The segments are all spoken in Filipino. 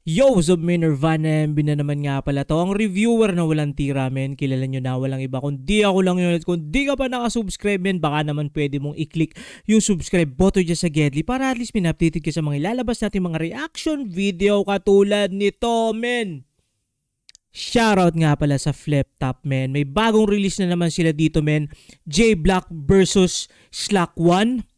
Yo, what's up men, Nirvana MB na naman nga pala to. Ang reviewer na walang tira men, kilala nyo na walang iba. Kundi ako lang yun at kung di ka pa nakasubscribe men, baka naman pwede mong i-click yung subscribe button dyan sa Gedli para at least min-updated ka sa mga ilalabas natin mga reaction video katulad nito men. Shoutout nga pala sa Flip Top men. May bagong release na naman sila dito men. J-Block versus Slack 1.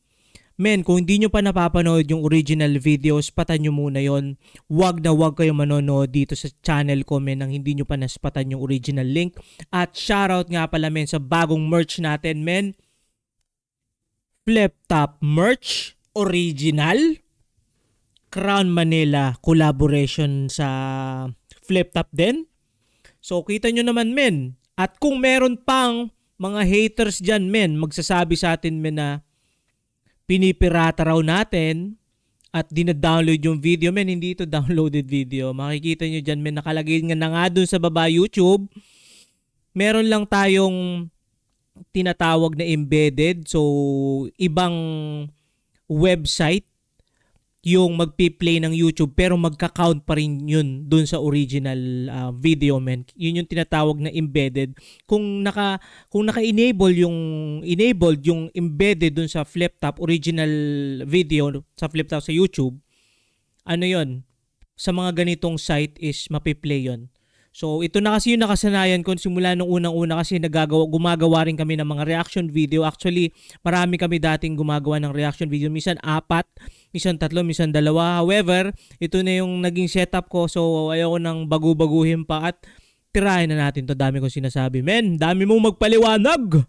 Men, kung hindi nyo pa napapanood yung original videos, patan nyo muna yon. Wag na wag kayo manonood dito sa channel ko, men, nang hindi nyo pa naspatan yung original link. At shoutout nga pala, men, sa bagong merch natin, men. Flip Top merch, original. Crown Manila collaboration sa Flip Top din. So, kita nyo naman, men. At kung meron pang mga haters dyan, men, magsasabi sa atin, men, na pinipirata raw natin at dina-download yung video, men, hindi ito downloaded video. Makikita nyo dyan, men, nakalagay nga na nga dun sa baba YouTube. Meron lang tayong tinatawag na embedded. So, ibang website yung magpi-play ng YouTube pero magka-count pa rin yun dun sa original video, men. Yun yung tinatawag na embedded. Kung naka-enable yung embedded dun sa Flip Top original video sa Flip Top sa YouTube, ano yun? Sa mga ganitong site is mapi-play yun. So, ito na kasi yung nakasanayan ko simula nung unang-una kasi gumagawa rin kami ng mga reaction video. Actually, marami kami dating gumagawa ng reaction video. Minsan 4, minsan 3, minsan 2. However, ito na yung naging setup ko. So, ayoko nang bagu-baguhin pa at tirahin na natin to. Dami kong sinasabi. Men, dami mong magpaliwanag!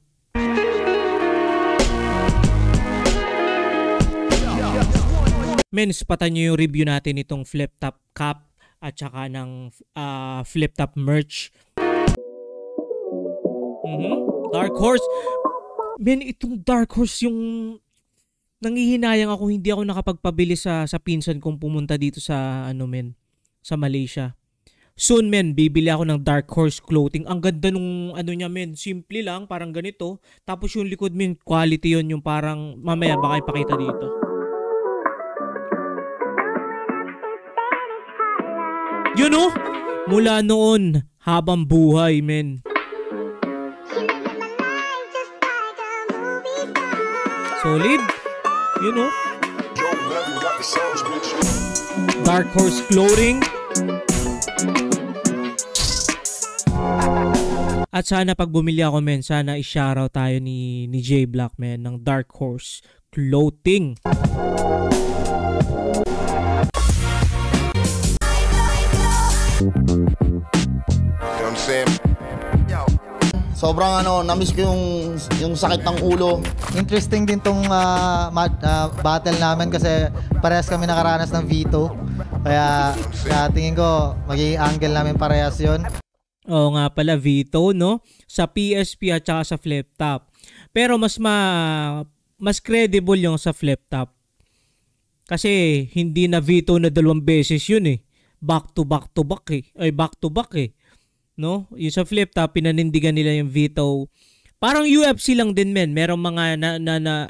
Men, spatan nyo yung review natin itong Flip Top Cap at saka ng Flip Top merch. Dark Horse. Men, itong Dark Horse yung nangihinayang ako, hindi ako nakapagpabili sa pinsan kong pumunta dito sa sa Malaysia. Soon, men, bibili ako ng Dark Horse clothing. Ang ganda nung niya, men. Simple lang, parang ganito. Tapos yung likod, men, quality yon, yung parang mamaya baka ipakita dito. Yun o, mula noon habang buhay, men. Solid. Yun o. Dark Horse clothing. At sana pag bumili ako, men, sana i-shoutout tayo ni J-Block, men, ng Dark Horse clothing. Sobrang na-miss ko yung sakit ng ulo. Interesting din tong battle namin kasi parehas kami nakaranas ng veto. Kaya tingin ko magiging angle namin parehas yun. Oo nga pala, veto, no? Sa PSP at saka sa Flip Top. Pero mas credible yung sa Flip Top. Kasi hindi na veto na 2 beses yun eh. Back to back eh. Ay, back to back eh. No? Yung sa Flip Top, pinanindigan nila yung veto. Parang UFC lang din, men. Merong mga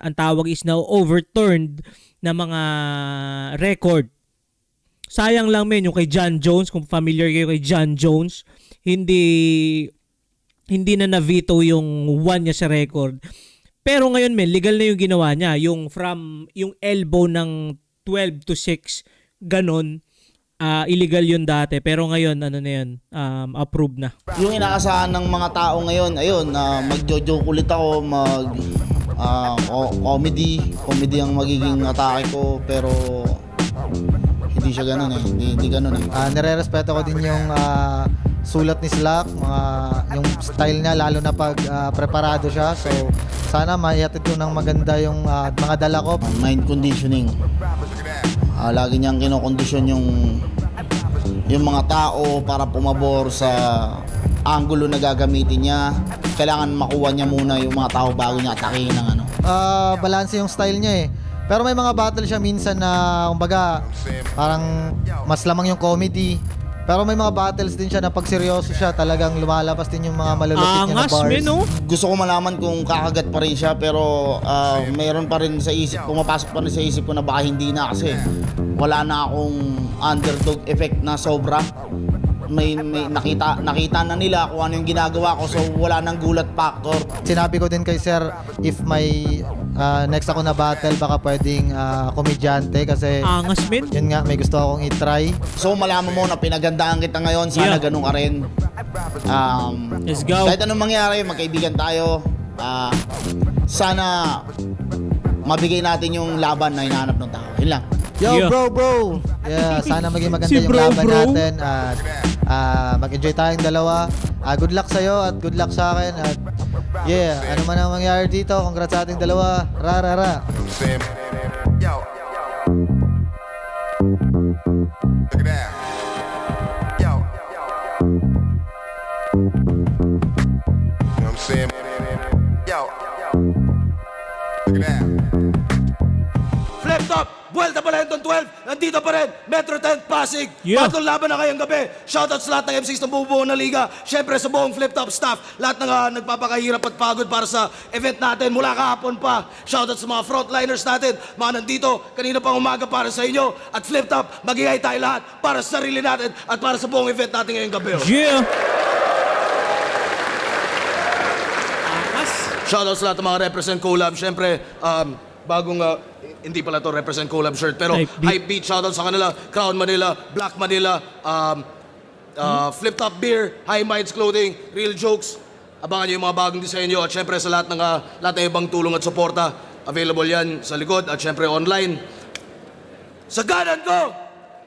ang tawag is now overturned na mga record. Sayang lang, men, yung kay John Jones, kung familiar kayo kay John Jones, hindi na-veto yung 1 niya sa record. Pero ngayon, men, legal na yung ginawa niya. Yung yung elbow ng 12 to 6, ganon. Illegal yun dati, pero ngayon approved na. Yung inaasahan ng mga tao ngayon, ayun, magjo-joke ulit ako, comedy ang magiging atake ko, pero hindi siya ganoon eh. Hindi ganoon eh. Nire-respeto ko din yung sulat ni Slack, yung style niya, lalo na pag preparado siya. So sana maihatid ko ng maganda yung mga dala ko. Mind conditioning. Lagi niyang kinokondisyon yung mga tao para pumabor sa angulo na gagamitin niya. Kailangan makuha niya muna yung mga tao bago niya atakihin ng balance yung style niya eh. Pero may mga battle siya minsan na kumbaga parang mas lamang yung comedy. Pero may mga battles din siya na pag seryoso siya, talagang lumalabas din yung mga malulupit niya na Angas, bars. men, no? Gusto ko malaman kung kakagat pa rin siya, pero mayroon pa rin sa isip, pumapasok pa rin sa isip ko na baka hindi na, kasi wala na akong underdog effect na sobra. May nakita na nila kung ano yung ginagawa ko, so wala nang gulat factor. Sinabi ko din kay Sir, if may next ako na battle, baka pwedeng komedyante kasi Angas, men. yun nga, may gusto akong i-try. So malaman mo na pinagandaan kita ngayon, sana Yeah. ganun ka rin. Let's go. Kahit anong mangyari, magkaibigan tayo. Sana mabigay natin yung laban na hinahanap ng tao. Yun lang. Yo, Yeah. bro! Yeah, sana maging maganda Si yung bro, laban bro. natin at mag-enjoy tayong dalawa. Good luck sa'yo at good luck sa akin at yeah, ano man ang mangyari dito, congrats sa ating dalawa. Ra. Yo. Look at that. Yo. You know what I'm saying? Yo. Look at that. Flip top, Vuelta Balentong 12, nandito pa rin, Metro 10 Pasig. Yeah. Bagong laban na ngayong gabi. Shoutout sa lahat ng MCs na bumubuo na liga. Siyempre sa buong Flip Top staff, lahat ng nagpapakahirap at pagod para sa event natin mula kahapon pa. Shoutout sa mga frontliners natin, mga nandito kanina pang umaga para sa inyo. At Flip Top, mag-ihay tayo lahat para sa sarili natin at para sa buong event natin ngayong gabi. Yeah. Angas. Shoutout sa lahat ng mga Represent Collab. Siyempre, bagong, hindi pala to Represent Collab shirt, pero Hype Beat, shoutout sa kanila. Crown Manila, Black Manila, Flip Top Beer, High Minds Clothing, Real Jokes. Abangan nyo yung mga bagong design nyo. At siyempre sa lahat ng ibang tulong at suporta, available yan sa likod at siyempre online. Sa ganan ko,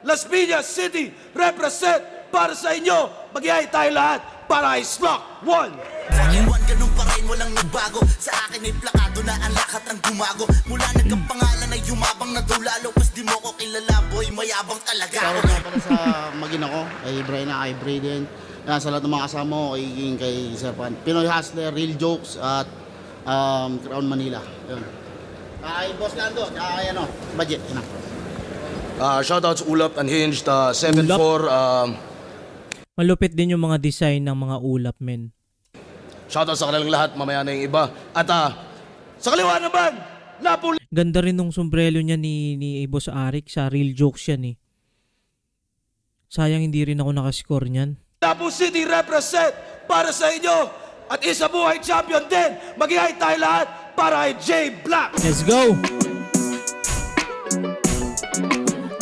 Las Piñas City, represent para sa inyo. Mag-ihay tayo lahat para ay Slok 1. Iwan ganun pa rin, walang nagbago. Sa akin ay plakado na ang lakat ang gumago. Mula nagkapangalan ay yumabang na dulalo. Pas di mo ko kilala, boy, mayabang talaga ako. Shoutout nga pala sa magina ko, kay Brian na kay Brayden. Sa lahat ng mga kasama ko, kay Sir Pan. Pinoy Hustler, Real Jokes, at Crown Manila. Yun. Kay Boss Lando, kay Budget. Yun na. Shoutouts Ulap, Unhinged, 7-4. Malupit din yung mga design ng mga ulap, men. Shoutout sa kanilang lahat, mamaya na yung iba. At sa kaliwa naman, Lapu Ganda rin nung sombrero niya ni Boss Arik. Sa Real Jokes yan eh. Sayang hindi rin ako nakascore niyan. City represent para sa inyo. At isa buhay champion din. Mag-ihay tayo lahat para ay J Black. Let's go!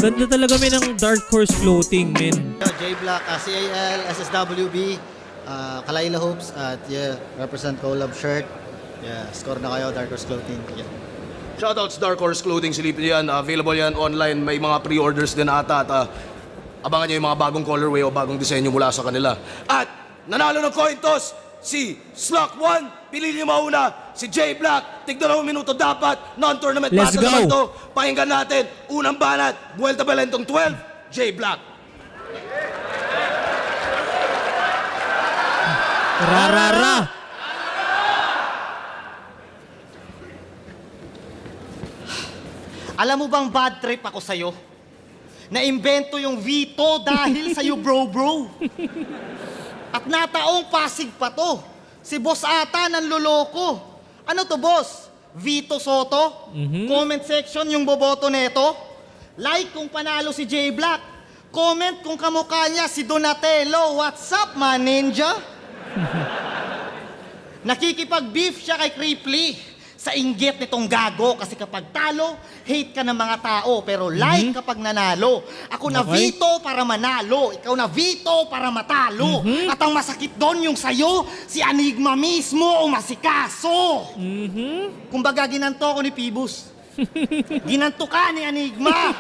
Ganda talaga men ng Dark Horse clothing, men. J Black, CAL, SSWB, Kalayla Hoops at yeah, represent collab shirt. Yeah, score na kayo, Dark Horse Clothing. Yeah. Shoutouts Dark Horse Clothing, silipin nyo yan. Available yan online. May mga pre-orders din ata. At abangan nyo yung mga bagong colorway o bagong disenyo mula sa kanila. At nanalo ng coin toss si Slok 1. Pili nyo mauna si J Black. Tignan 2 minuto dapat. Non-tournament Let's battle naman go. to. Pakinggan natin. Unang banat. Vuelta Balentong 12. J Black. Rarara! Alam mo bang bad trip ako sa'yo? Na-imbento yung Vito dahil sa'yo, bro. At nataong Pasig pa to. Si boss ata ng loloko. Ano to, boss? Vito Soto? Comment section yung boboto neto? Like kung panalo si J Black. Comment kung kamukha niya si Donatello. What's up, man ninja? Nakikipag-beef siya kay Cripply sa inggit nitong gago kasi kapag talo, hate ka ng mga tao pero like kapag nanalo. Ako na Okay. Vito para manalo, ikaw na Vito para matalo. At ang masakit doon yung sayo, si Enigma mismo o masikaso. Kumbaga ginanto ako ni Pibus. Ginanto ka ni Enigma.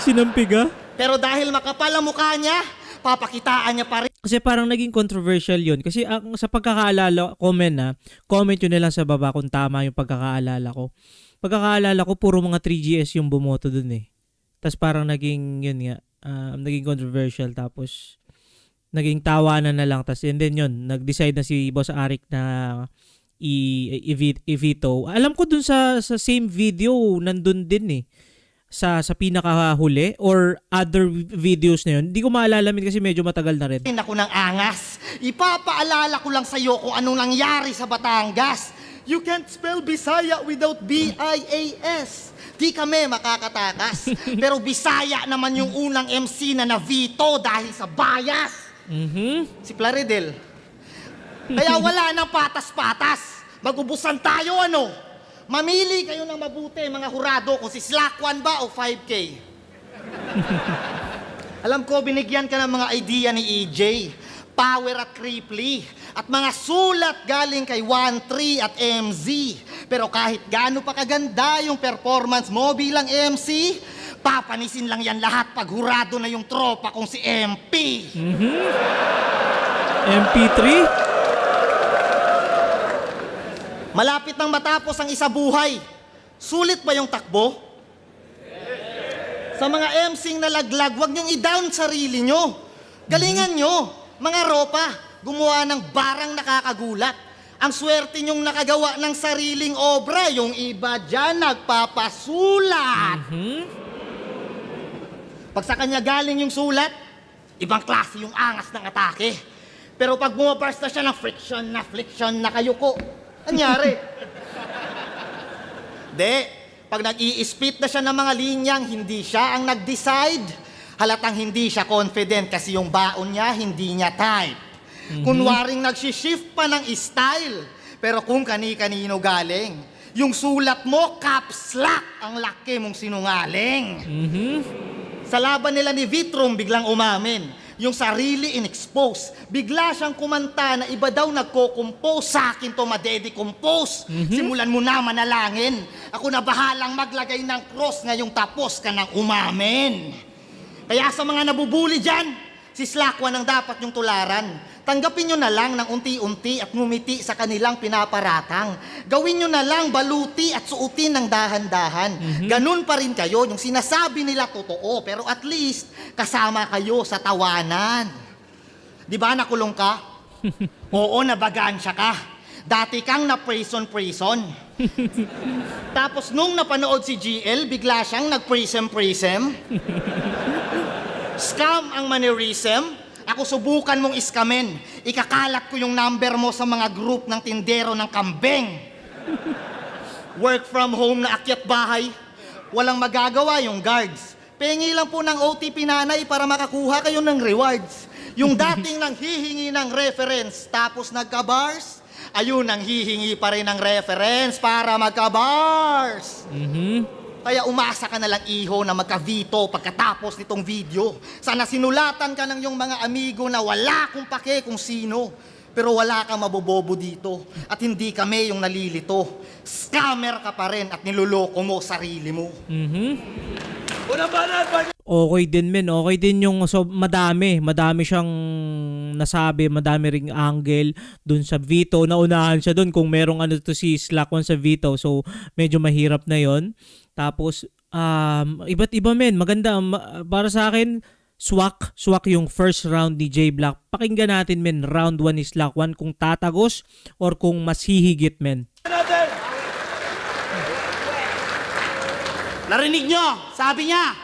Sinampiga? Pero dahil makapal ang mukha niya, papakitaan niya pa rin. Kasi parang naging controversial yun. Kasi sa pagkakaalala, comment yun nila sa baba kung tama yung pagkakaalala ko. Pagkakaalala ko, puro mga 3GS yung bumoto dun eh. Tapos parang naging, yun nga, naging controversial. Tapos, naging tawanan na lang. Tapos, and then yun, nag-decide na si Boss Arik na i-veto. Alam ko dun sa same video, nandun din eh. sa pinakahuli or other videos na yun? Hindi ko maalala kasi medyo matagal na rin. Ako ng angas. Ipapaalala ko lang sa'yo kung anong nangyari sa Batangas. You can't spell Bisaya without B-I-A-S. Di kami makakatakas. Pero Bisaya naman yung unang MC na na-veto dahil sa bias. Si Plaridel. Kaya wala nang patas-patas. Mag-ubusan tayo, ano? Mamili kayo ng mabuti, mga hurado, kung si Slack 1 ba o 5K. Alam ko, binigyan ka ng mga idea ni EJ, Power at Cripply, at mga sulat galing kay 1-3 at MZ. Pero kahit gaano pa kaganda yung performance mo bilang MC, papanisin lang yan lahat pag hurado na yung tropa kong si MP. MP3? Malapit nang matapos ang isa buhay. Sulit ba yung takbo? Sa mga MCing nalaglag, huwag niyong i-down sarili nyo. Galingan nyo, mga ropa, gumawa ng barang nakakagulat. Ang swerte nyong nakagawa ng sariling obra, yung iba dyan nagpapasulat. Pag sa kanya galing yung sulat, ibang klase yung angas ng atake. Pero pag bumabars na siya ng friction na kayo ko, anyari? Pag nag-i-spit na siya ng mga linyang, hindi siya ang nag-decide. Halatang hindi siya confident kasi yung baon niya, hindi niya type. Kunwaring nagsishift pa ng style. Pero kung kani-kanino galing, yung sulat mo, caps lock, ang laki mong sinungaling. Sa laban nila ni Vitrom, biglang umamin. Yung sarili in-expose. Bigla siyang kumanta na iba daw nagko-compose. Sa akin to madedicompose. Simulan mo na manalangin. Ako na bahalang maglagay ng cross ngayong tapos ka ng umamin. Kaya sa mga nabubuli dyan, si Slakwan ang dapat yung tularan. Tanggapin nyo na lang ng unti-unti at ngumiti sa kanilang pinaparatang. Gawin nyo na lang baluti at suotin ng dahan-dahan. Ganun pa rin kayo, yung sinasabi nila totoo, pero at least kasama kayo sa tawanan. Di ba nakulong ka? Oo, nabagansya ka. Dati kang na-prison. Tapos nung napanood si GL, bigla siyang nag-prism. Scam ang mannerism. Ako subukan mong iskamen. Ikakalat ko yung number mo sa mga group ng tindero ng kambing. Work from home na akyat bahay. Walang magagawa yung guards. Pengi lang po ng OTP nanay para makakuha kayo ng rewards. Yung dating nang hihingi ng reference tapos nagka-bars, ayun ang hihingi pa rin ng reference para magka-bars. Kaya umasa ka na lang, iho, na magka-veto pagkatapos nitong video. Sana sinulatan ka ng yung mga amigo na wala kung pake kung sino. Pero wala kang mabobobo dito. At hindi kami yung nalilito. Scammer ka pa rin at niloloko mo sarili mo. Okay din, men. Okay din yung madami siyang nasabi, madami ring angle dun sa veto. Naunahan siya dun kung merong ano to si Slack 1 sa veto. So medyo mahirap na yon. Tapos iba't iba, men. Maganda para sa akin. Swak yung first round ni J Black. Pakinggan natin, men, round 1 ni Slack 1 kung tatagos or kung mas hihigit, men. Narinig nyo? Sabi niya,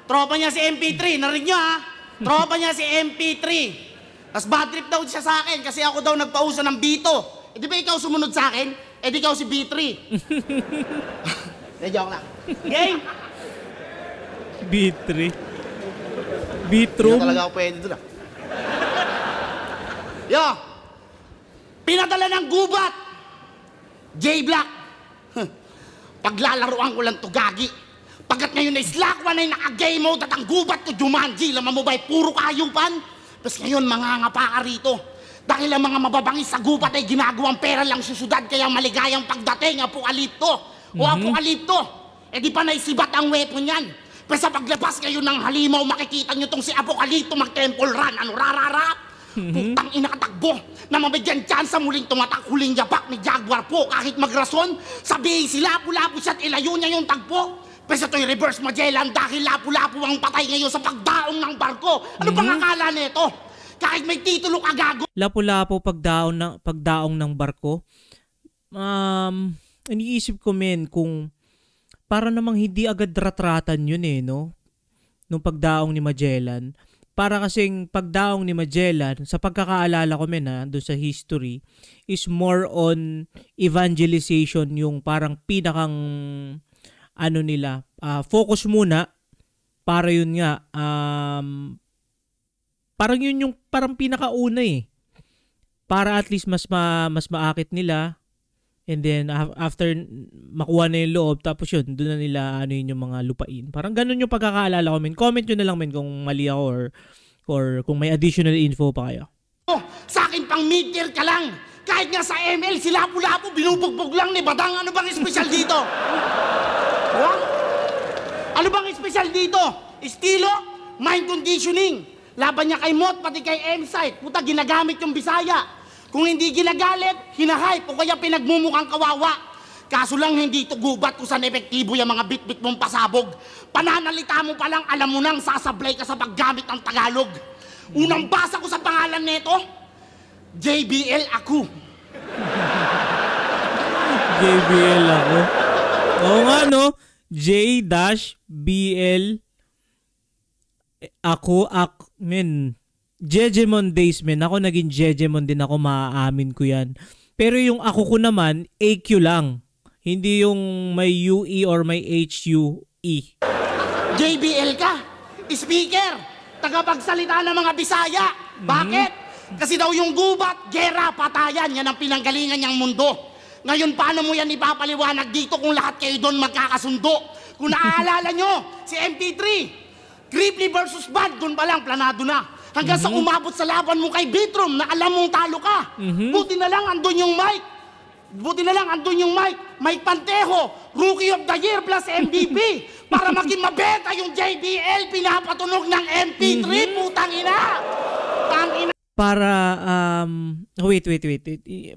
tropa niya si MP3. Narinig nyo, ha? Tropa niya si MP3. Tapos bad trip daw siya sa akin kasi ako daw nagpausa ng Bito. Eh di ba ikaw sumunod sa akin? Eh di ikaw si B3. Joke lang. Game! B3. B-Trum. Hindi talaga ako pwede doon, Yo! Pinadala ng gubat! J Black! Paglalaroan ko lang to, gagi. Pagkat ngayon ay Slack 1 ay naka-game mode at ang gubat ko Jumanji. Laman mo ba'y puro kayupan? Tapos ngayon, mangangapa ka rito. Dahil ang mga mababangis sa gubat ay ginagawang pera lang sa syudad, kaya maligayang pagdating, apokalipto. O apokalipto. Eh di pa naisibat ang weapon yan. Pero sa paglabas ngayon ng halimaw, makikita nyo tong si Apokalipto mag-temple run. Ano, rararap? Putang inakatakbo na mabigyan dyan sa muling tumatak huling yapak ni Jaguar po. Kahit magrason, sabihin si Lapu-Lapu siya at ilayo niya yung tagpo. Pero ito'y reverse Magellan dahil Lapu-Lapu ang patay ngayon sa pagdaong ng barko. Ano pang akala nito? Kahit may titulo ka, gago. Lapu-Lapu pagdaong ng barko. Iniisip ko, men, kung para namang hindi agad ratratan yun eh, no? Nung pagdaong ni Magellan. Para kasing pagdaong ni Magellan, sa pagkakaalala ko doon sa history, is more on evangelization, yung parang pinakang nila, focus muna para yun nga, parang yun yung parang pinakauna eh. Para at least mas maakit nila. And then, after makuha na yung loob, tapos yun, doon na nila yun yung mga lupain. Parang ganun yung pagkakaalala ko, men. Comment nyo na lang, men, kung mali ako or kung may additional info pa kayo. Sa akin pang mid-year ka lang. Kahit nga sa ML, si Lapu-Lapu, binubugbog lang ni Badang. Ano bang espesyal dito? Ano bang espesyal dito? Estilo, mind conditioning. Laban niya kay Mot, pati kay M-Site. Puta, ginagamit yung Bisaya. Kung hindi ginagalit, hinahype o kaya pinagmumukhang kawawa. Kaso lang hindi ito gubat kung saan epektibo yung mga bit-bit mong pasabog. Pananalita mo pa lang, alam mo nang sasablay ka sa paggamit ng Tagalog. Unang basa ko sa pangalan nito, JBL ako. JBL ako? Oo nga no, J-BL ako, men. Jejemon days, men. Ako naging Jejemon din ako, maaamin ko yan. Pero yung ako ko naman, AQ lang. Hindi yung may UE or may HUE. JBL ka, speaker, tagapagsalita ng mga Bisaya. Bakit? Kasi daw yung gubat, gera, patayan, yan ang pinanggalingan niyang mundo. Ngayon, paano mo yan ipapaliwanag dito kung lahat kayo doon magkakasundo? Kung naaalala nyo, si MP3, Gripply versus Bad, doon pa lang, planado na. Hanggang sa umabot sa laban mo kay Bitrom na alam mong talo ka. Buti na lang andun yung Mike. Mike Pantejo, Rookie of the Year plus MVP. Para maging mabenta yung JBL, pinapatunog ng MP3, putang ina. Para, wait.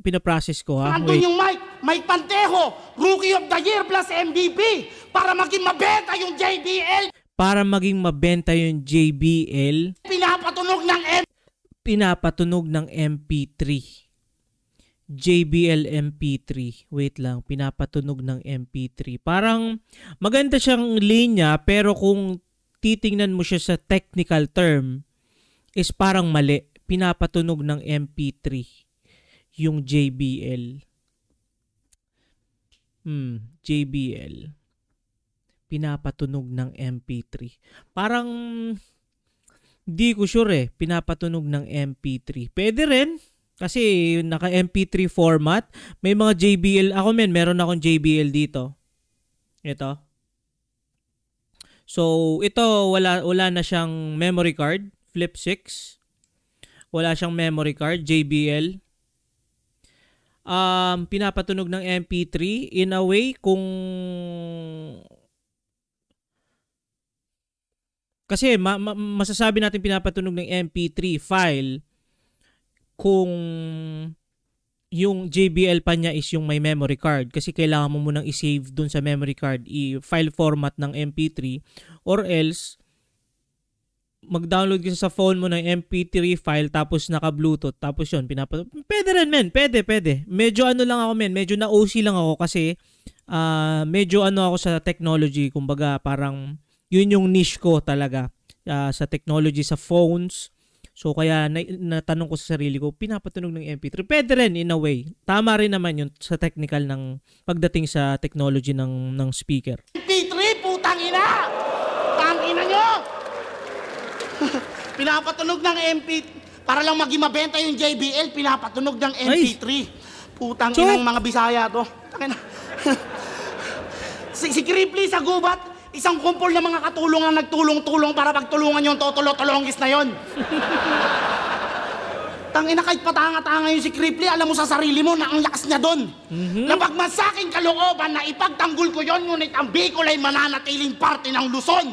Pinaprocess ko ha. Andun yung Mike Pantejo, Rookie of the Year plus MVP. Para maging mabenta yung JBL. Para maging mabenta yung JBL, pinapatunog ng MP3. JBL MP3. Wait lang, pinapatunog ng MP3. Parang maganda siyang linya, pero kung titingnan mo siya sa technical term, is parang mali. Pinapatunog ng MP3 yung JBL. JBL. Pinapatunog ng MP3. Parang di ko sure pinapatunog ng MP3. Pwede rin kasi naka MP3 format. May mga JBL ako, meron akong JBL dito. Ito. So ito wala na siyang memory card, Flip 6. Wala siyang memory card, JBL. Pinapatunog ng MP3 in a way kung kasi masasabi natin pinapatunog ng MP3 file kung yung JBL pa niya is yung may memory card. Kasi kailangan mo munang i-save dun sa memory card, i-file format ng MP3, or else mag-download ka sa phone mo ng MP3 file tapos naka-Bluetooth. Tapos yun, pwede rin, men. Pwede. Medyo lang ako, men. Medyo na-OC lang ako kasi medyo ako sa technology. Kumbaga, parang yun yung niche ko talaga sa technology, sa phones. So kaya natanong ko sa sarili ko, pinapatunog ng MP3. Pwede rin in a way. Tama rin naman yun sa technical ng pagdating sa technology ng speaker. MP3, putang ina! Tangina nyo! Pinapatunog ng MP3. Para lang maging mabenta yung JBL, pinapatunog ng MP3. Putang inang mga Bisaya to. Si Gripply sa gubat, isang kumpol ng mga katulong ang nagtulong-tulong para pagtulungan yung totolo-tolongis na yon. Tangina, kahit patanga-tanga yung si Gripply, alam mo sa sarili mo na ang lakas niya doon. Napagman sa aking kalooban na ipagtanggol ko yon, ngunit ang Bicol ay mananatiling parte ng Luzon.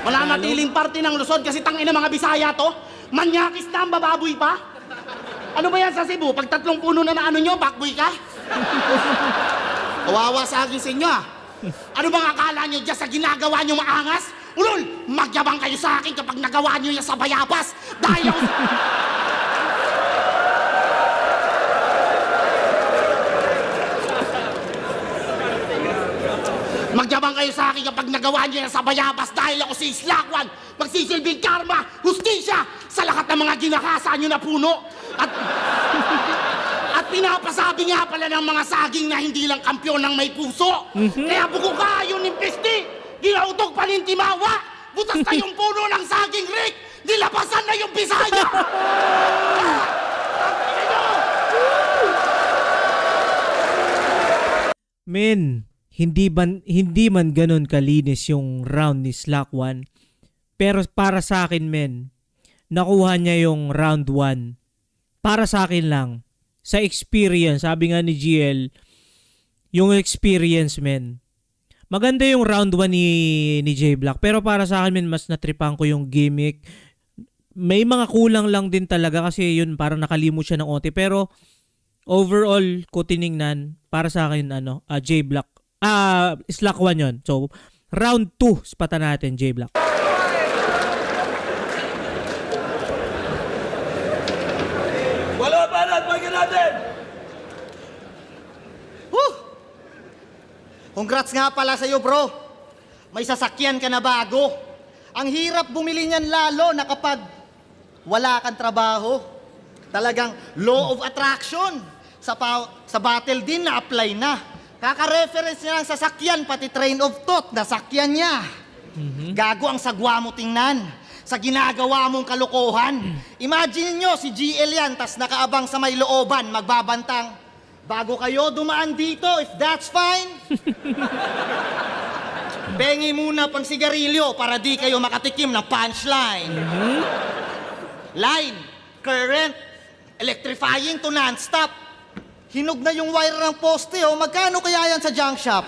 Mananatiling parte ng Luzon kasi tangina mga Bisaya to. Manyakis na ang bababoy pa. Ano ba yan sa Cebu? Pag 3 puno na ano nyo, backboy ka? Kawawa sa akin sa inyo. Ano bang akala nyo dyan sa ginagawa nyo maangas? Ulol, magyabang kayo sa akin kapag nagawa nyo yan sa Bayabas. Dahil ako... Magyabang kayo sa akin kapag nagawa niyo yan sa bayabas dahil ako si Slakwan. Magsisilbing karma, hustisya sa lahat ng mga ginahasa niyo na puno. At pinapasabi nga pala ng mga saging na hindi lang kampyon ng may puso. Kaya buko kayo ng pesti, ginautok pa ng timawa, butas na yung puno ng saging, Rick, nilabasan na yung Bisaya. Men, hindi man ganun kalinis yung round ni Slakwan. Pero para sa akin, men, nakuha niya yung round 1. Para sa akin lang, sa experience, sabi nga ni GL, yung experience, men. Maganda yung round 1 ni J Black, pero para sa akin, men, mas natripan ko yung gimmick. May mga kulang lang din talaga kasi yun, parang nakalimot siya ng onti. Pero overall, ko tiningnan, para sa akin, J Black, Slakwan yun. So, round 2, spata natin, J Black. Wala pa natin, natin! Congrats nga pala sa'yo, bro. May sasakyan ka na bago. Ang hirap bumili niyan lalo na kapag wala kang trabaho. Talagang law of attraction. Sa battle din na-apply na. Kaka-reference niya ng sasakyan, pati train of thought, nasakyan niya. Gago ang sagwa mo tingnan sa ginagawa mong kalokohan. Imagine nyo, si GL yan, tas nakaabang sa may looban, magbabantang, bago kayo dumaan dito, if that's fine. Bengi muna pang sigarilyo para di kayo makatikim ng punchline. Line, current, electrifying to non-stop. Hinog na yung wire ng poste, oh. Magkano kaya yan sa junk shop?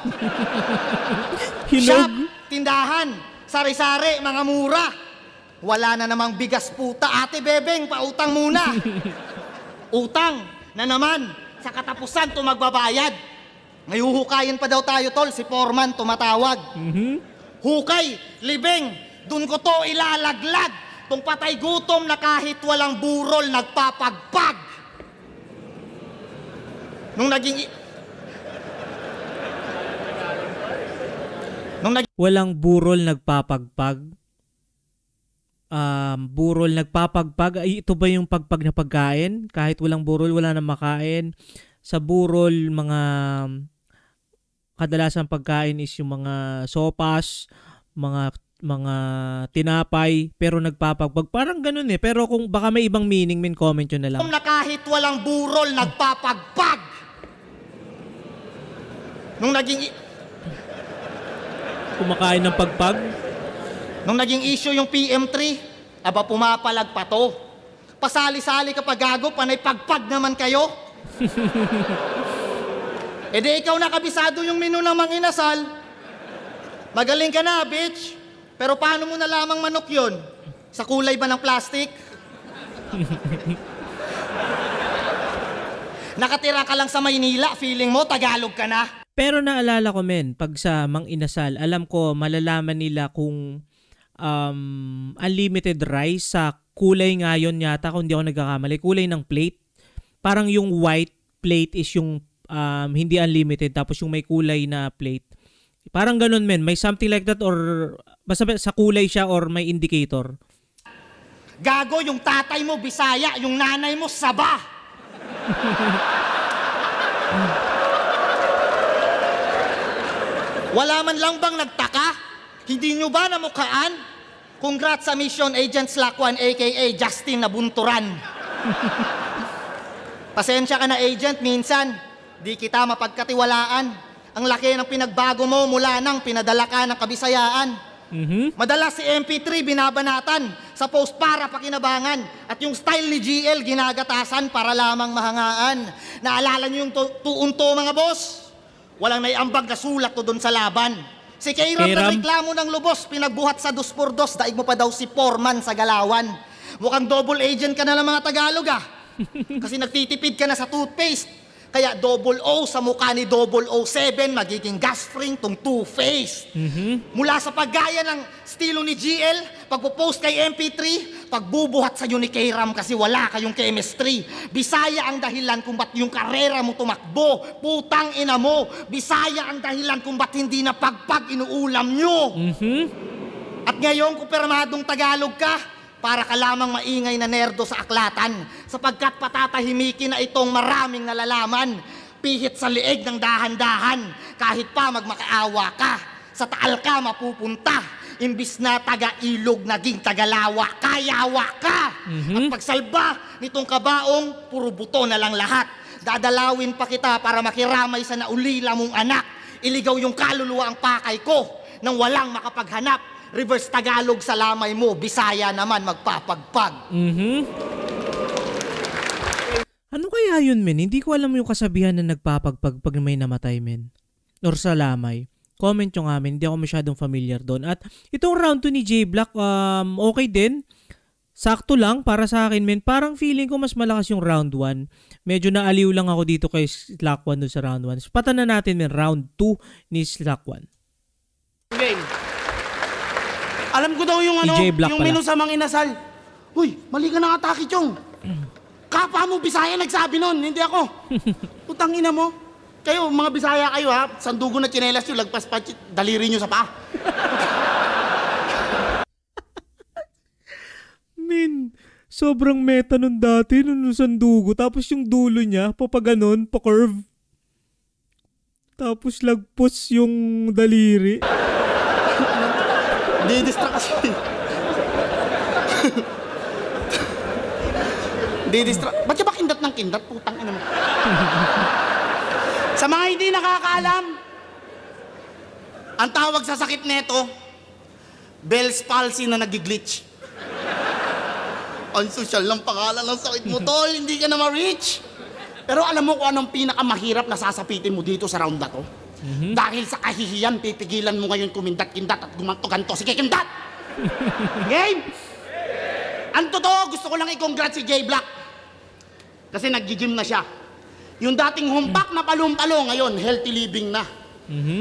Shop, tindahan, sari-sari, mga mura. Wala na namang bigas puta. Ate Bebeng, pautang muna. Utang na naman. Sa katapusan, magbabayad. May huhukayin pa daw tayo, tol. Si Foreman tumatawag. Hukay, libing, dun ko to ilalaglag. Tung patay gutom na kahit walang burol, nagpapagpag. Walang burol nagpapagpag. Burol nagpapagpag. Ay, ito ba yung pagpag na pagkain? Kahit walang burol, wala na makain. Sa burol, mga kadalasan pagkain is yung mga sopas, mga tinapay, pero nagpapagpag. Parang ganun eh. Pero kung baka may ibang meaning, comment yun na lang. Na kahit walang burol, nagpapagpag. Kumakain ng pagpag? Nung naging issue yung PM3, aba pumapalag pa to. Pasali-sali ka pa gago, panay pagpag naman kayo. E di ikaw nakabisado yung menu ng mga inasal. Magaling ka na, bitch. Pero paano mo na lamang manok yun? Sa kulay ba ng plastic? Nakatira ka lang sa Maynila, feeling mo Tagalog ka na. Pero naalala ko, men, pag sa Mang Inasal, alam ko malalaman nila kung unlimited rice sa kulay ngayon yata, kung hindi ako nagkakamali, kulay ng plate. Parang yung white plate is yung hindi unlimited, tapos yung may kulay na plate. Parang ganun, men. May something like that, or basta sa kulay siya or may indicator. Gago, yung tatay mo Bisaya, yung nanay mo Saba. Wala man lang bang nagtaka? Hindi nyo ba namukhaan? Congrats sa Mission Agent Slakwan aka Justin Nabunturan. Pasensya ka na, agent, minsan di kita mapagkatiwalaan. Ang laki ng pinagbago mo mula nang pinadala ka ng Kabisayaan. Madalas si MP3 binabanatan sa post para pakinabangan, at yung style ni GL ginagatasan para lamang mahangaan. Naalala niyo yung tuunto, mga boss? Walang naiambag na sulat to doon sa laban. Si Kairam na reklamo ng lubos, pinagbuhat sa 2x2, daig mo pa daw si Foreman sa galawan. Mukhang double agent ka na lang, mga Tagalog, ah. Kasi nagtitipid ka na sa toothpaste. Kaya double O sa mukha ni 007, magiging gastring tong two-faced. Mula sa paggaya ng estilo ni GL, pagpo-post kay MP3, pagbubuhat sa ni K-Ram kasi wala kayong chemistry. Bisaya ang dahilan kung ba't yung karera mo tumakbo. Putang ina mo. Bisaya ang dahilan kung ba't hindi na pagpag inuulam nyo. At ngayon, kumpirmadong Tagalog ka, para ka lamang maingay na nerdo sa aklatan, sapagkat patatahimikin na itong maraming nalalaman, pihit sa lieg ng dahan-dahan, kahit pa magmakaawa ka, sa taal ka mapupunta, imbis na taga-ilog naging tagalawa, kayawa ka. At pagsalba nitong kabaong, puro buto na lang lahat. Dadalawin pa kita para makiramay sa naulila mong anak, iligaw yung kaluluwa ang pakay ko, nang walang makapaghanap. Reverse Tagalog sa lamay mo, Bisaya naman magpapagpag. Ano kaya yun, men? Hindi ko alam yung kasabihan na nagpapagpag pag may namatay, men. Or sa lamay. Comment nyo nga, men. Hindi ako masyadong familiar doon. At itong round 2 ni J Black, okay din. Sakto lang para sa akin, men. Parang feeling ko mas malakas yung round 1. Medyo naaliw lang ako dito kay Slack 1 doon sa round 1. Patan na natin, men. Round 2 ni Slack 1. Game. Alam ko daw yung ano, yung menu sa mga inasal. Uy, mali ka na nga, Taki Chong. Kapwa mo Bisaya nagsabi nun, hindi ako. Putang ina mo. Kayo, mga Bisaya kayo ha, sandugo na tsinelas nyo, lagpas pa daliri nyo sa paa. Min, sobrang meta nun dati, nung sandugo. Tapos yung dulo niya, papaganon, pa-curve. Tapos lagpos yung daliri. Di-distract kasi. Di-distract. Ba't siya ba kindat ng kindat? Putang ina mo. Sa mga hindi nakakaalam, ang tawag sa sakit neto, Bell's palsy na nag-glitch. Ang social ng pangalan ng sakit mo, tol. Hindi ka na ma-reach. Pero alam mo kung anong pinakamahirap na sasapitin mo dito sa round na to? Dahil sa kahihiyan, pipigilan mo ngayon kumindat-kindat at gumanto-ganto. Sige, kindat! Game! Ang totoo, gusto ko lang i-congrats si J Black. Kasi nag-gym na siya. Yung dating humpak na palong-palo, ngayon, healthy living na.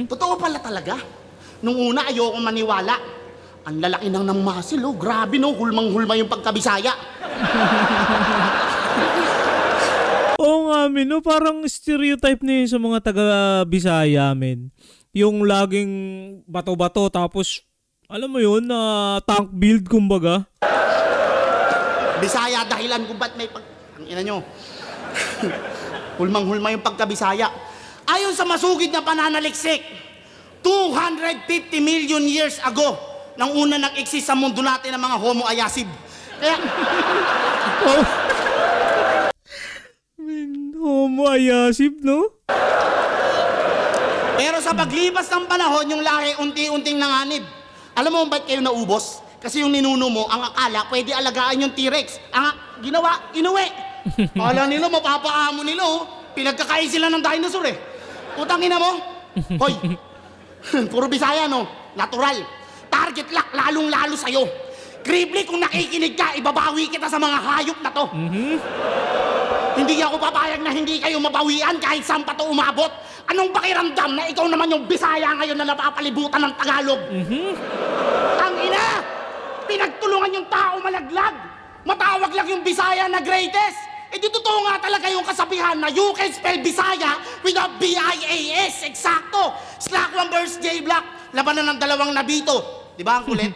Totoo pala talaga. Nung una, ayoko maniwala. Ang lalaki nang ng muscle, oh. Grabe, no? Hulmang-hulma yung pagkabisaya. Oo nga, men, no? Parang stereotype na yun sa mga taga-Bisaya, men. Yung laging bato-bato, tapos, alam mo yun, tank build, kumbaga. Bisaya, dahilan kung ba't may ang ina nyo. Hulmang-hulma yung pagkabisaya. Ayon sa masugid na pananaliksik, 250 million years ago, nang una nag-exist sa mundo natin ng mga Homo ayasib. Kaya... Homo ayasib, no? Pero sa paglipas ng panahon, yung lahi unti-unting nanganib. Alam mo ba't kayo naubos? Kasi yung ninuno mo, ang akala, pwede alagaan yung T-Rex. Ang ginawa, inuwi. Akala nila, mapapaamo nila, oh. Pinagkakain sila ng dinosaur, eh. Utang ina mo. Hoy, puro Bisaya, no? Natural. Target lock, lalong-lalo sa'yo. Kribli, kung nakikinig ka, ibabawi kita sa mga hayop na to. Hindi ako papayag na hindi kayo mabawian kahit saan pa to umabot. Anong pakiramdam na ikaw naman yung Bisaya ngayon na napapalibutan ng Tagalog? Ang ina! Pinagtulungan yung tao malaglag. Matawag lang yung Bisaya na greatest. Eh di totoo nga talaga yung kasabihan na you can spell Bisaya without B-I-A-S. Eksakto. Slack 1 versus J Black. Labanan ng dalawang nabito. Di ba ang kulit?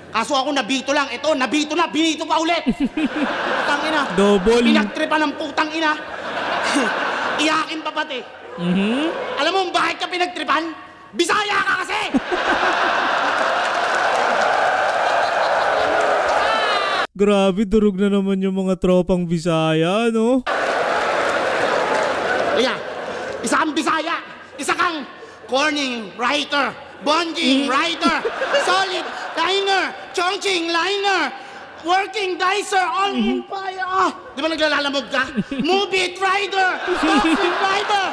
Kaso ako nabito lang. Ito, nabito na. Binito pa ulit. Putang ina. Double. Pinagtripan ng putang ina. Iyakin pa pati. Alam mo bakit ka pinagtripan? Bisaya ka kasi! Grabe, durog na naman yung mga tropang Bisaya, no? Kaya, isa kang Bisaya. Isa kang corning writer. Bonding writer. Solid liner. Chongqing liner. Working dicer. All in fire. Di ba naglalalamog ka? Move it rider. Toxic driver.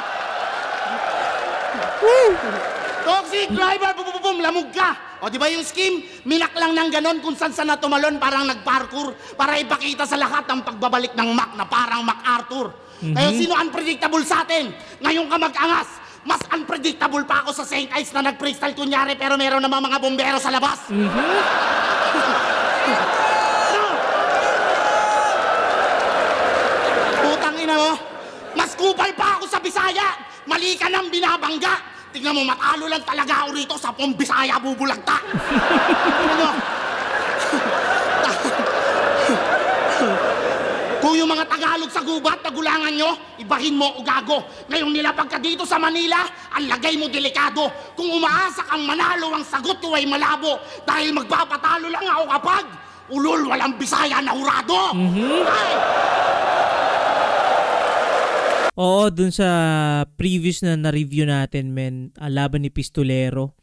Toxic driver. Bum, bum, bum, lamog ka. O di ba yung scheme? Minak lang ng ganon kung saan na tumalon parang nag-parkour para ipakita sa lahat ang pagbabalik ng Mac na parang MacArthur. Kaya sino unpredictable sa atin? Ngayon ka mag-angas. Mas unpredictable pa ako sa St. Ives na nag-freestyle kunyari pero meron naman mga bombero sa labas. Putang ina mo, mas kupal pa ako sa Bisaya. Mali ka nang binabangga. Tingnan mo, matalo lang talaga ako rito sa pong Bisaya bubulagta. Ano? Kung yung mga Tagalog sa gubat, tagulangan nyo, ibahin mo o gago. Ngayon nilapag ka dito sa Manila, ang lagay mo delikado. Kung umaasa kang manalo, ang sagot ko ay malabo. Dahil magpapatalo lang ako kapag ulol, walang Bisaya na hurado. Ay! Oo, dun sa previous na na-review natin, men, laban ni Pistolero.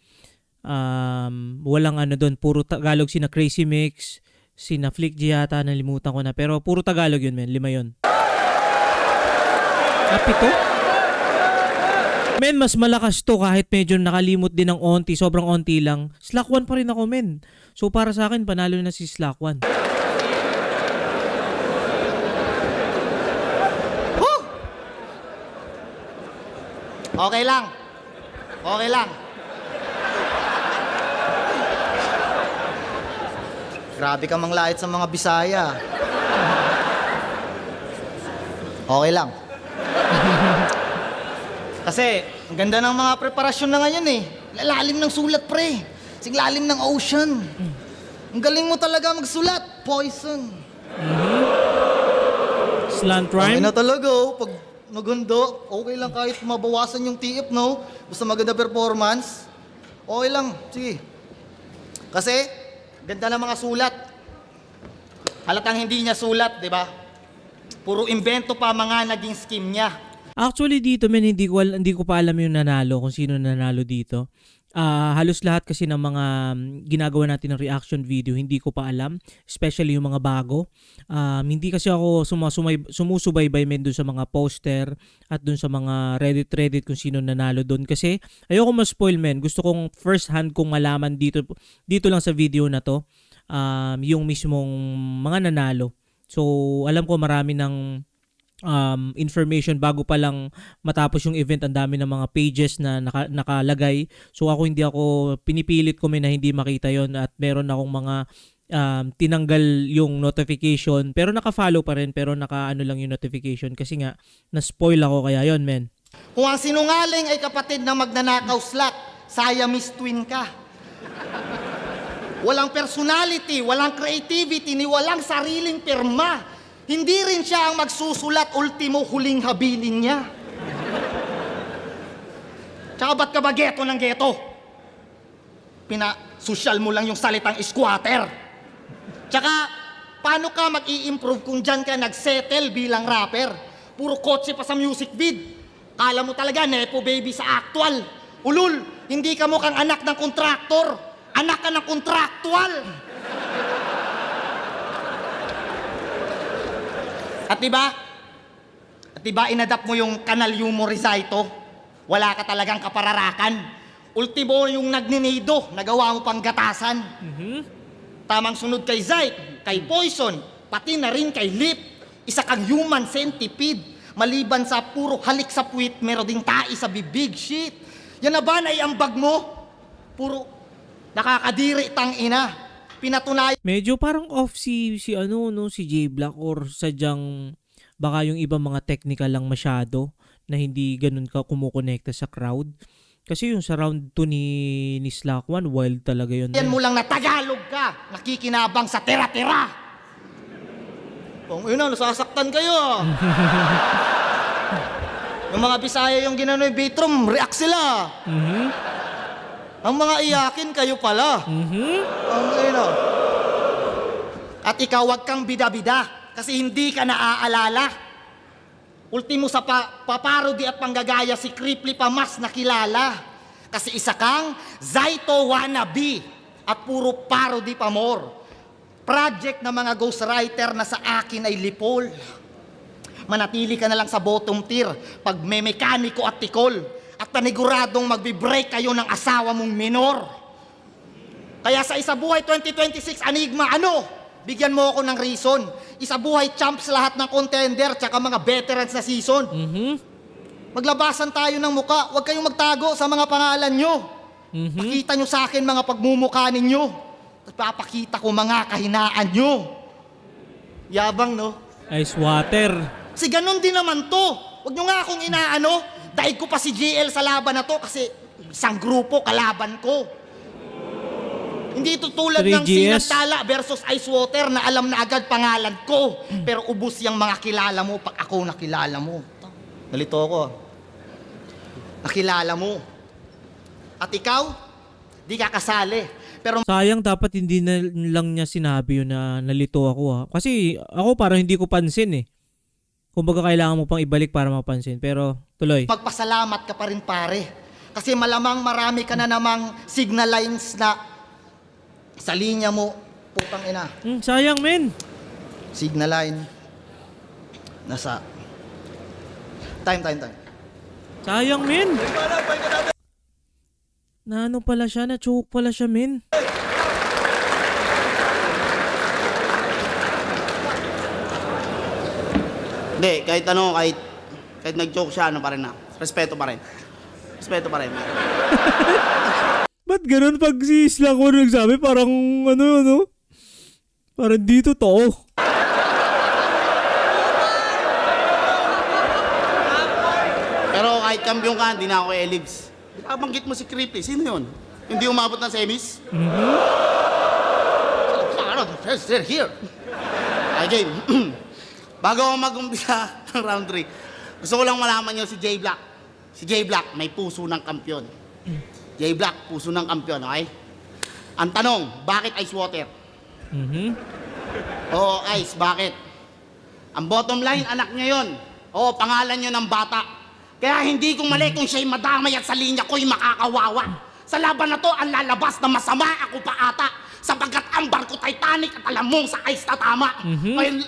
Walang ano dun, puro Tagalog, sina Crazy Mix, sina Flick G yata, nalimutan ko na. Pero puro Tagalog yun, men, 5 yun. 7? Men, mas malakas to kahit medyo nakalimot din ng onti, sobrang onti lang. Slack 1 pa rin ako, men. So para sa akin, panalo na si Slack 1. Okay lang. Okay lang. Grabe ka manglait sa mga Bisaya. Okay lang. Kasi, ang ganda ng mga preparasyon na ngayon eh. Lalalim ng sulat, pre. Sing lalim ng ocean. Ang galing mo talaga magsulat. Poison. Slant rhyme? Okay na talaga, oh. Pag maganda, okay lang kahit mabawasan yung TF, no? Basta maganda performance. Okay lang, sige. Kasi, ganda ng mga sulat. Halatang hindi niya sulat, di ba? Puro invento pa mga naging scheme niya. Actually dito, men, hindi ko pa alam yung nanalo, kung sino nanalo dito. Halos lahat kasi ng mga ginagawa natin ng reaction video, hindi ko pa alam. Especially yung mga bago. Hindi kasi ako sumusubaybay men dun sa mga poster at dun sa mga Reddit kung sino nanalo dun. Kasi ayoko ma-spoil, men. Gusto kong first hand kong malaman dito lang sa video na to. Yung mismong mga nanalo. So alam ko marami ng information bago pa lang matapos yung event. Ang dami ng mga pages na nakalagay. So ako hindi ako pinipilit ko na hindi makita yon, at meron akong mga tinanggal yung notification pero naka-follow pa rin, pero naka-ano lang yung notification kasi nga na-spoil ako, kaya yon, men. Kung ang sinungaling ay kapatid na magnanakaw Slack, Siamese twin ka. Walang personality, walang creativity, ni walang sariling pirma. Hindi rin siya ang magsusulat, ultimo huling habilin niya. Tsaka ba't ka ba geto ng geto? Pina-social mo lang yung salitang squatter. Tsaka, paano ka mag-i-improve kung dyan ka nag-settle bilang rapper? Puro kotse pa sa music vid. Kala mo talaga, nepo baby sa actual. Ulul, hindi ka mukhang anak ng kontraktor. Anak ka ng kontraktual. At diba inadapt mo yung kanal humoriza ito? Wala ka talagang kapararakan. Ultimo yung nagninido, nagawa mo pang gatasan. Tamang sunod kay Zayt, kay Poison, pati na rin kay Lip. Isa kang human centipede. Maliban sa puro halik sa puwit, meron ding tai sa bibig. Shit. Yan na ba na iambag mo? Puro nakakadiri tang ina. Pinatunay. Medyo parang off si J Black, or sadyang baka yung ibang mga technical lang masyado na hindi ganun ka kumukonekta sa crowd. Kasi yung sa round 2 ni Slack 1, wild talaga yun. Yan mo lang na Tagalog ka, nakikinabang sa tera-tera. Kung yun na, nasasaktan kayo. Yung mga Bisaya yung ginano'y beatrum, react sila. Ang mga iyakin kayo pala. At ikaw, wag kang bida-bida kasi hindi ka naaalala. Ultimo sa paparody at panggagaya, si Cripply pa mas nakilala. Kasi isa kang Zaito wannabe at puro parody pa more. Project na mga ghostwriter na sa akin ay lipol. Manatili ka na lang sa bottom tier pag may mekaniko at tikol. At paniguradong magbe-break kayo ng asawa mong minor. Kaya sa Isa Buhay 2026 Enigma, ano? bigyan mo ako ng reason. Isa buhay champs lahat ng contender tsaka mga veterans na season. Maglabasan tayo ng muka. Huwag kayong magtago sa mga pangalan nyo. Pakita nyo sa akin mga pagmumukha ninyo. At papakita ko mga kahinaan nyo. Yabang, no? Ice water. Kasi ganun din naman to. Huwag nyo nga akong inaano. Dahil ko pa si GL sa laban na to kasi isang grupo kalaban ko. Hindi ito tulad ng 3GS. Sinagtala versus Ice Water na alam na agad pangalan ko. Pero ubus yung mga kilala mo pag ako nakilala mo. Nalito ako. Nakilala mo. At ikaw, di ka kasali. Pero Sayang, dapat hindi na lang niya sinabi yun na nalito ako ha. Kasi ako parang hindi ko pansin eh. Kumbaga kailangan mo pang ibalik para mapansin. Pero tuloy. magpasalamat ka pa rin pare. Kasi malamang marami ka na namang signal lines na sa linya mo, putang ina. Sayang men. Signal line. Nasa time. Sayang men. Na ano pala siya, na choke pala siya men. Hindi, kahit nag-joke siya, ano pa rin na. Respeto pa rin. Ba't ganun pag si Isla ko nagsabi parang ano? Parang dito to. Pero kahit kampiyon ka, hindi na ako elibs. Banggit mo si Creepy, sino yun? Hindi umabot ng semis? They're here. Okay, bago ako mag-umpisa ng round 3, gusto ko lang malaman nyo si J Black. Si J Black, may puso ng kampiyon. J Black, puso ng kampiyon, okay? Ang tanong, bakit Ice Water? Oo, Ice, bakit? Ang bottom line, anak niya yun. Oo, pangalan nyo ng bata. Kaya hindi ko mali kung siya'y madamay at sa linya ko'y makakawawa. Sa laban na to, ang lalabas na masama ako pa ata. Sapagkat ang barko Titanic at alam mong sa ice tatama. Ngayon,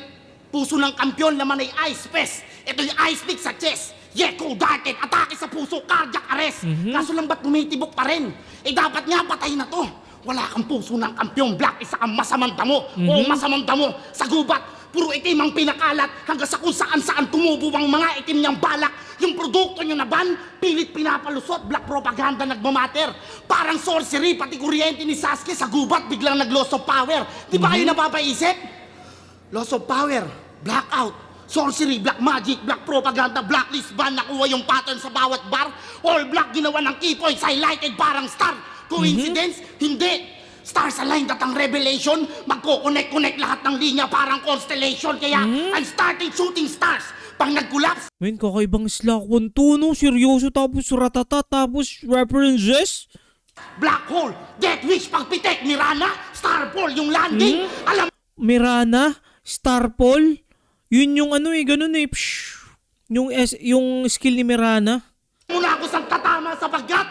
puso ng kampiyon naman ay ice fest. Ito yung ice pick sa chest. Cold darted, atake sa puso, cardiac arrest. Kaso lang ba't tumitibok pa rin? Dapat nga patay na to. Wala kang puso ng kampyong Black, isa kang masamang damo. O masamang damo sa gubat. Puro itim ang pinakalat hanggang sa kung saan tumubo ang mga itim niyang balak. Yung produkto niyo na ban, pilit pinapalusot, black propaganda nagmamater. Parang sorcery, pati kuryente ni Sasuke sa gubat biglang nag-loss of power. Di ba kayo napapaisip? Loss of power, blackout, sorcery, black magic, black propaganda, blacklist ban, nakuha yung pattern sa bawat bar. All black ginawa ng key points, highlighted parang star. Coincidence? Hindi. Stars align at ang revelation, magko-connect lahat ng linya parang constellation. Kaya I'm starting shooting stars. Pag nag-collapse, Men, kakaibang Slack 1 to, no? Seryoso, tapos ratata, tapos references? black hole, death wish, pagpitek, Mirana, Starfall, yung landing. Alam Mirana, Starfall, yun yung ano eh, ganun eh. Psh, yung skill ni Mirana. mo na ako sa tatama sapagkat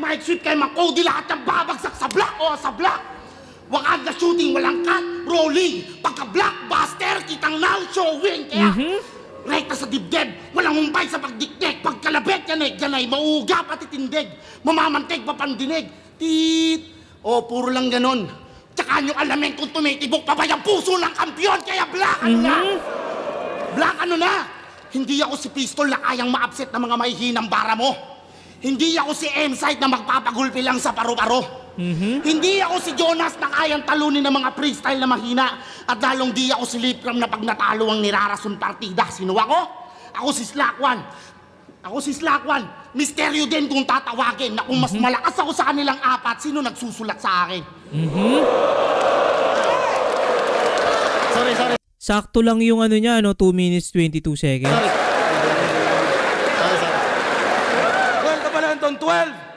Mike Sweet kay Makodi lahat ng babagsak sa black o sa black. Wakad na shooting, walang cut, rolling. Pagka-blockbuster, kitang now showing. Kaya, rekta sa dibdib, walang humpay sa pagdikdik. Pagkalabit, ganay, mauga pati tindig. Mamamantig, papandinig. Tit. O, puro lang ganon. Tsaka nyo alamin kung tumitibok pa ba yung puso ng kampiyon. Kaya black ano na? Black ano na? Hindi ako si Pistol na kayang ma-upset ng mga mahihinang bara mo. Hindi ako si M-Site na magpapagulpi lang sa paro-paro. Hindi ako si Jonas na kayang talunin ng mga freestyle na mahina. At lalong di ako si Lipram na pag natalo ang nirarason partida. Sino ako? Ako si Slack One. Misteryo din kung tatawagin na kung mas malakas ako sa kanilang apat, sino nagsusulat sa akin? Sorry. Sakto lang yung ano niya, no? 2 minutes 22 seconds. Sorry. Welcome pa lang itong 12.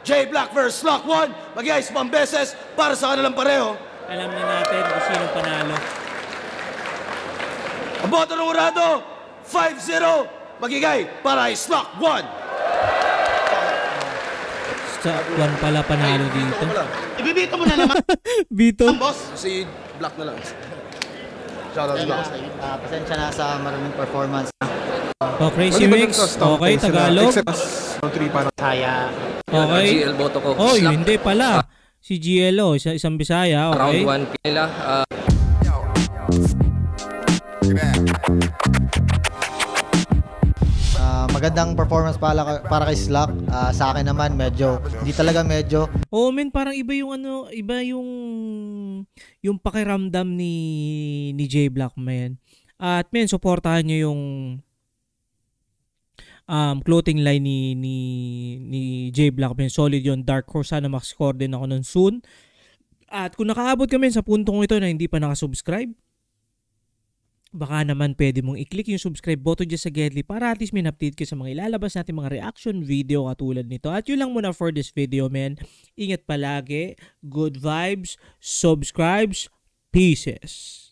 J Black vs. Slack 1. Mag-ice pang beses para sa kanilang pareho. Alam na natin kung sino panalo. Ang boto ng urado, 5-0. Magigay para kay Slack 1. Slack 1 pala panalo dito. Ibibito mo na naman. Bito. Boss. Si Black na lang. Shoutout Black. Pasensya na sa maraming performance. Oh, Crazy Mix. Okay, Tagalog. Saya. Okay. GL boto ko. Oh, hindi pala. Si GLO, isang Bisaya, okay? Round 1 nila. Magandang performance para kay Slack. Sa akin naman hindi talaga medyo. Oh, men, parang iba yung yung pakiramdam ni J Black, man. At men, suportahan niyo yung clothing line ni J Black, men. Solid yun, Dark Horse. Sana mag-score din ako nun soon. At kung nakaabot ka, men, sa puntong ito na hindi pa nakasubscribe, baka naman pwede mong i-click yung subscribe button dyan sa Gedli para at least may update ka sa mga ilalabas natin mga reaction video katulad nito. At yun lang muna for this video, men. Ingat palagi, good vibes, subscribes, pieces.